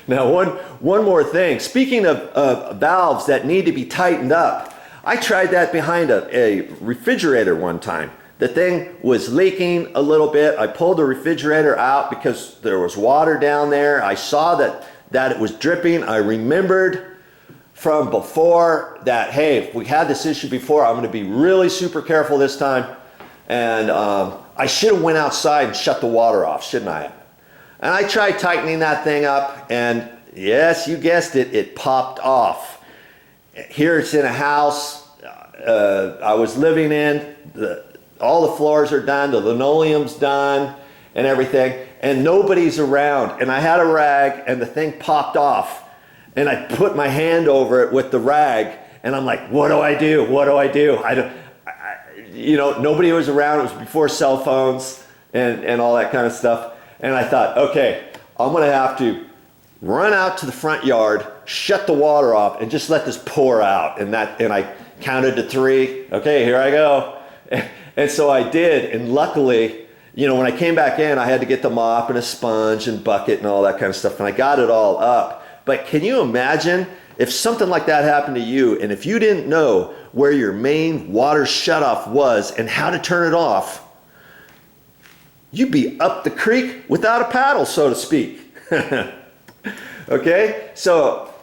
Now, one more thing. Speaking of valves that need to be tightened up, I tried that behind a refrigerator one time. The thing was leaking a little bit. I pulled the refrigerator out because there was water down there. I saw that it was dripping. I remembered from before that, hey, if we had this issue before, I'm going to be really super careful this time. And I should have went outside and shut the water off, shouldn't I? And I tried tightening that thing up, and yes, you guessed it, it popped off. Here it's in a house I was living in. All the floors are done, the linoleum's done, and everything, and nobody's around. And I had a rag, and the thing popped off. And I put my hand over it with the rag, and I'm like, what do I do? What do I do? You know, nobody was around. It was before cell phones and all that kind of stuff. And I thought, okay, I'm gonna have to run out to the front yard, shut the water off, and just let this pour out. And I counted to 3. Okay, here I go. And so I did, and luckily, you know, when I came back in, I had to get the mop and a sponge and bucket and all that kind of stuff, and I got it all up. But can you imagine if something like that happened to you, and if you didn't know where your main water shutoff was and how to turn it off, you'd be up the creek without a paddle, so to speak. Okay, so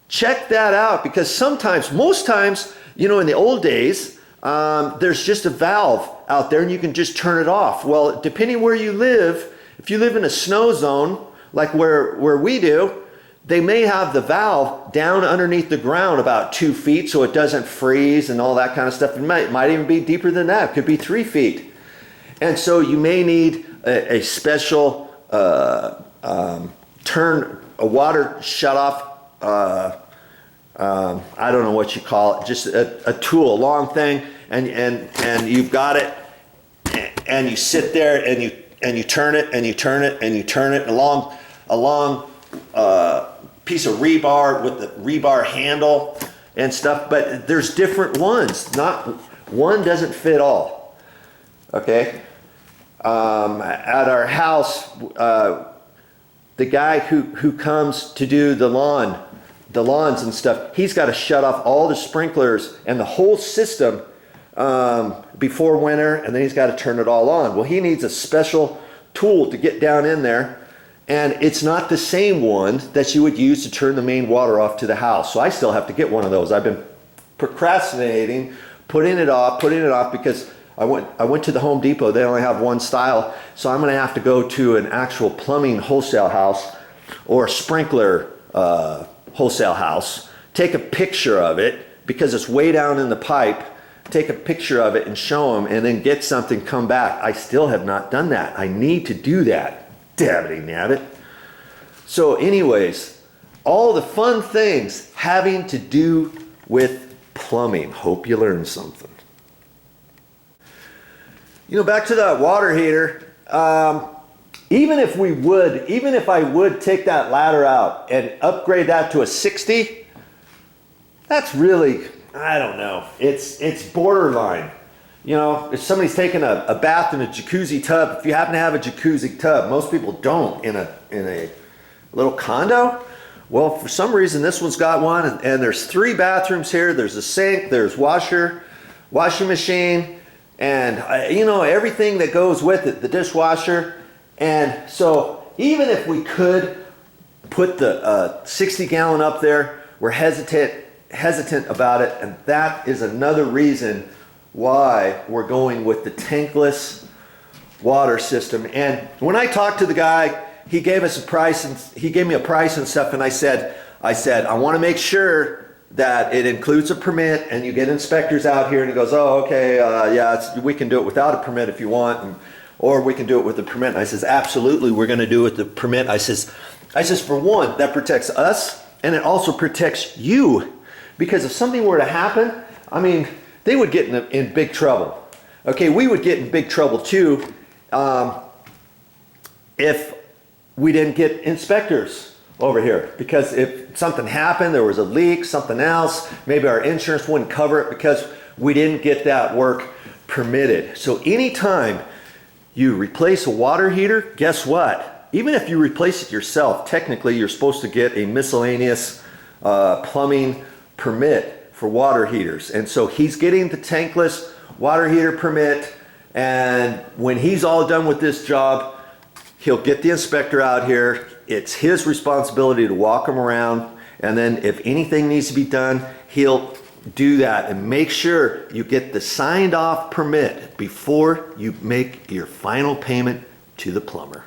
check that out, because sometimes, most times, you know, in the old days, there's just a valve out there and you can just turn it off. Well, depending where you live, if you live in a snow zone like where we do, they may have the valve down underneath the ground about 2 feet so it doesn't freeze and all that kind of stuff. It might even be deeper than that. It could be 3 feet. And so you may need a special turn, a water shutoff, I don't know what you call it, just a tool, a long thing, and you've got it, and you sit there and you turn it and you turn it and you turn it along piece of rebar with the rebar handle and stuff. But there's different ones. Not one doesn't fit all. Okay. At our house, the guy who comes to do the lawns and stuff, he's got to shut off all the sprinklers and the whole system before winter, and then he's got to turn it all on. Well, he needs a special tool to get down in there, and it's not the same one that you would use to turn the main water off to the house. So I still have to get one of those. I've been procrastinating, putting it off because I went to the Home Depot. They only have one style, so I'm going to have to go to an actual plumbing wholesale house or a sprinkler wholesale house, take a picture of it because it's way down in the pipe, take a picture of it and show them, and then get something, come back. I still have not done that. I need to do that. Dabbity nabbit. So anyways, all the fun things having to do with plumbing. Hope you learned something. You know, back to that water heater, even if I would take that ladder out and upgrade that to a 60, that's really, I don't know, it's borderline. You know, if somebody's taking a bath in a jacuzzi tub, if you happen to have a jacuzzi tub, most people don't in a little condo. Well, for some reason this one's got one, and there's 3 bathrooms here. There's a sink, there's washing machine, and you know, everything that goes with it, the dishwasher. And so even if we could put the 60 gallon up there, we're hesitant about it, and that is another reason why we're going with the tankless water system. And when I talked to the guy, he gave us a price, and he gave me a price and stuff, and I said I want to make sure that it includes a permit and you get inspectors out here. And he goes, oh, okay, yeah, we can do it without a permit if you want, or we can do it with a permit. And I says, absolutely, we're going to do it with the permit. I says, for one, that protects us, and it also protects you, because if something were to happen, I mean, they would get in big trouble. Okay, we would get in big trouble too if we didn't get inspectors over here. Because if something happened, there was a leak, something else, maybe our insurance wouldn't cover it because we didn't get that work permitted. So anytime you replace a water heater, guess what? even if you replace it yourself, technically you're supposed to get a miscellaneous plumbing permit for water heaters. And so he's getting the tankless water heater permit, and when he's all done with this job, he'll get the inspector out here. It's his responsibility to walk him around, and then if anything needs to be done, he'll do that. And make sure you get the signed off permit before you make your final payment to the plumber.